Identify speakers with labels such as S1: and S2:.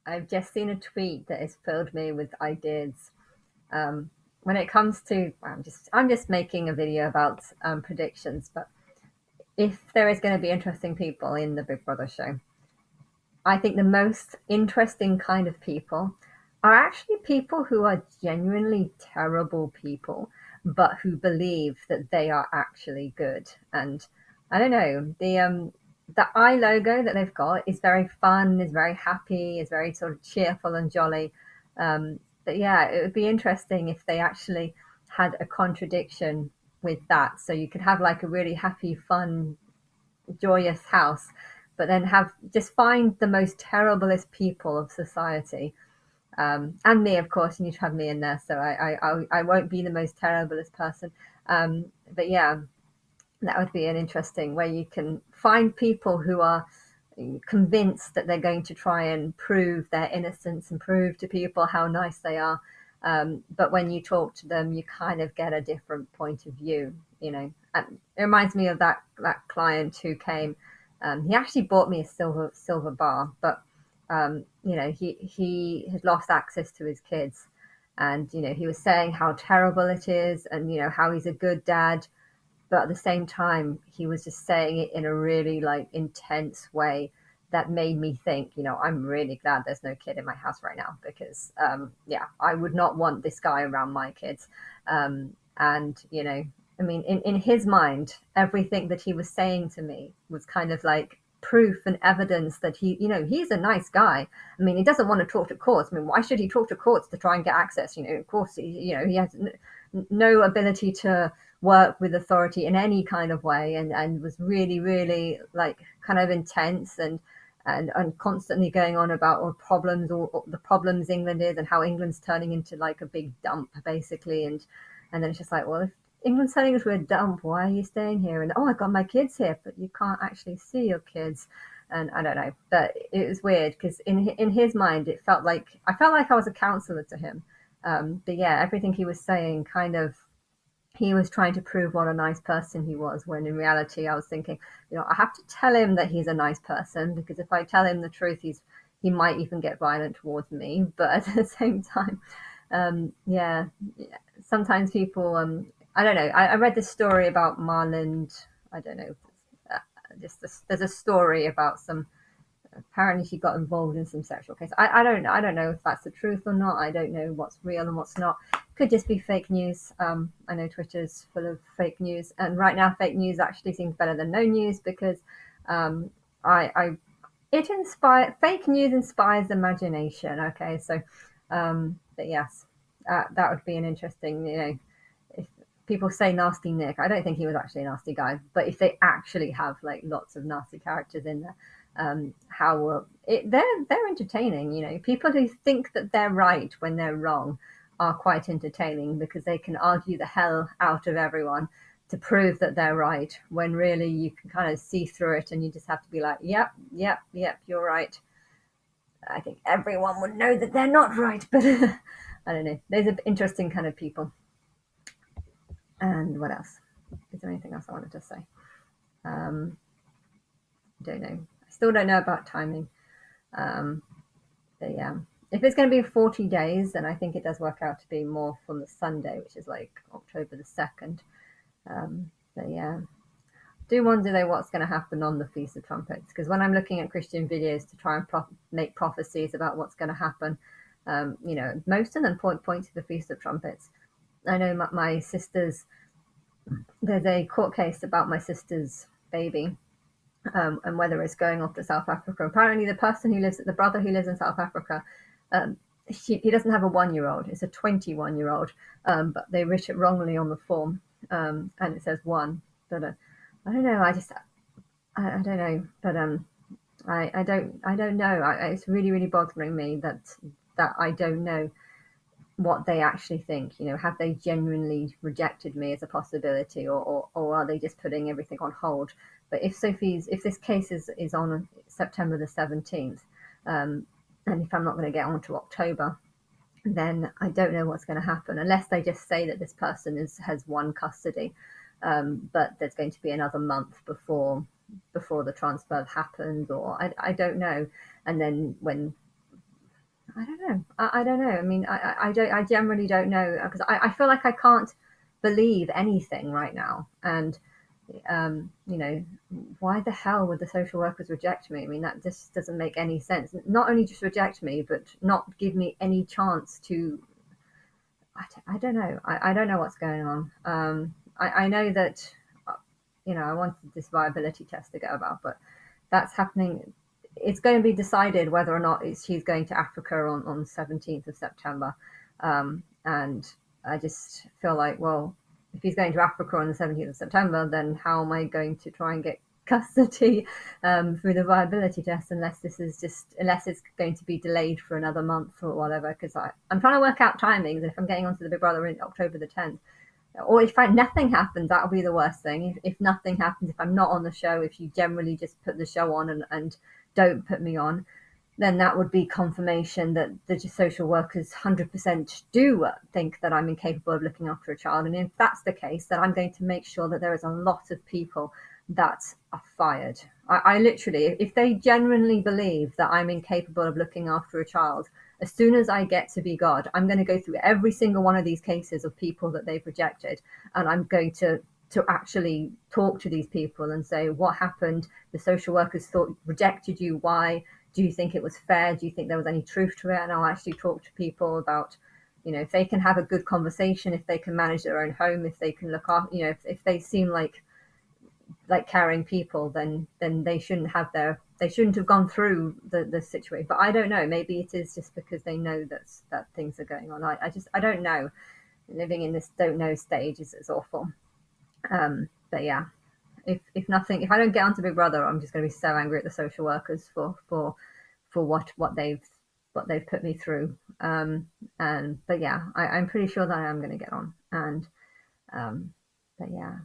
S1: I've just seen a tweet that has filled me with ideas. Um, when it comes to, I'm just making a video about predictions, but if there is going to be interesting people in the Big Brother show, I think the most interesting kind of people are actually people who are genuinely terrible people, but who believe that they are actually good. And I don't know, the eye logo that they've got is very fun, is very happy, is very sort of cheerful and jolly. But yeah, it would be interesting if they actually had a contradiction with that. So you could have like a really happy, fun, joyous house, but then have just find the most terriblest people of society. And me, of course, you need to have me in there, so I won't be the most terriblest person. But yeah, that would be an interesting where you can find people who are convinced that they're going to try and prove their innocence and prove to people how nice they are. But when you talk to them, you kind of get a different point of view, you know. And it reminds me of that client who came. He actually bought me a silver bar, but you know, he had lost access to his kids, and you know, he was saying how terrible it is, and you know, how he's a good dad, but at the same time he was just saying it in a really like intense way that made me think, you know, I'm really glad there's no kid in my house right now, because yeah, I would not want this guy around my kids. And you know, I mean, in his mind, everything that he was saying to me was kind of like proof and evidence that he, you know, he's a nice guy. I mean, he doesn't want to talk to courts. I mean, why should he talk to courts to try and get access? You know, of course, you know, he has no ability to work with authority in any kind of way, and was really, really like kind of intense, and constantly going on about all problems, or the problems England is, and how England's turning into like a big dump basically. And then it's just like, well, if England's turning into a dump, why are you staying here? And oh, I got my kids here, but you can't actually see your kids. And I don't know, but it was weird because in his mind it felt like I was a counselor to him. But yeah, everything he was saying kind of, he was trying to prove what a nice person he was, when in reality I was thinking, you know, I have to tell him that he's a nice person, because if I tell him the truth, he might even get violent towards me. But at the same time, yeah, sometimes people, I don't know, I read this story about Marland, I don't know, uh, just this, there's a story about some, apparently she got involved in some sexual case. I don't know if that's the truth or not. I don't know what's real and what's not. Could just be fake news. I know Twitter's full of fake news, and right now fake news actually seems better than no news, because um, I it inspire fake news inspires imagination. Okay, so but yes, that would be an interesting, you know, if people say nasty Nick, I don't think he was actually a nasty guy, but if they actually have like lots of nasty characters in there, how will it? They're entertaining. You know, people who think that they're right when they're wrong are quite entertaining, because they can argue the hell out of everyone to prove that they're right, when really you can kind of see through it, and you just have to be like, yep, yep, yep, you're right. I think everyone would know that they're not right, but I don't know. Those are interesting kind of people. And what else? Is there anything else I wanted to say? Um, I don't know. I still don't know about timing. Um, but yeah, if it's going to be 40 days, then I think it does work out to be more from the Sunday, which is like October the 2nd. But yeah, do wonder though what's going to happen on the Feast of Trumpets, because when I'm looking at Christian videos to try and make prophecies about what's going to happen, you know, most of them point to the Feast of Trumpets. I know my sister's, there's a court case about my sister's baby, and whether it's going off to South Africa. Apparently, the brother who lives in South Africa, um, he doesn't have a 1-year-old; it's a 21-year-old. But they writ it wrongly on the form, and it says one. But I don't know. I don't know. But I don't know. It's really, really bothering me that I don't know what they actually think. You know, have they genuinely rejected me as a possibility, or are they just putting everything on hold? But if this case is on September the 17th, and if I'm not going to get on to October, then I don't know what's going to happen, unless they just say that this person has won custody, but there's going to be another month before the transfer happens, or I don't know. And then when I don't know. I don't know. I mean, I don't. I generally don't know because I feel like I can't believe anything right now. And you know, why the hell would the social workers reject me? I mean, that just doesn't make any sense. Not only just reject me, but not give me any chance to. I don't know. I don't know what's going on. I know that, you know, I wanted this viability test to go about, but that's happening. It's going to be decided whether or not he's going to Africa on 17th of September. And I just feel like, well, if he's going to Africa on the 17th of September, then how am I going to try and get custody through the viability test unless it's going to be delayed for another month or whatever? Because I'm trying to work out timings. And if I'm getting onto the Big Brother in October the 10th, or if nothing happens, that'll be the worst thing. If nothing happens, if I'm not on the show, if you generally just put the show on and don't put me on, then that would be confirmation that the social workers 100% do think that I'm incapable of looking after a child. And if that's the case, then I'm going to make sure that there is a lot of people that are fired. I literally, if they genuinely believe that I'm incapable of looking after a child, as soon as I get to be God, I'm going to go through every single one of these cases of people that they've rejected, and I'm going to actually talk to these people and say, what happened? The social workers thought rejected you. Why? Do you think it was fair? Do you think there was any truth to it? And I'll actually talk to people about, you know, if they can have a good conversation, if they can manage their own home, if they can look after, you know, if they seem like caring people, then they shouldn't have gone through the situation. But I don't know. Maybe it is just because they know that things are going on. I don't know. Living in this don't know stage is awful. But yeah, if I don't get onto Big Brother, I'm just going to be so angry at the social workers for what they've put me through. And but yeah, I'm pretty sure that I am going to get on. And but yeah.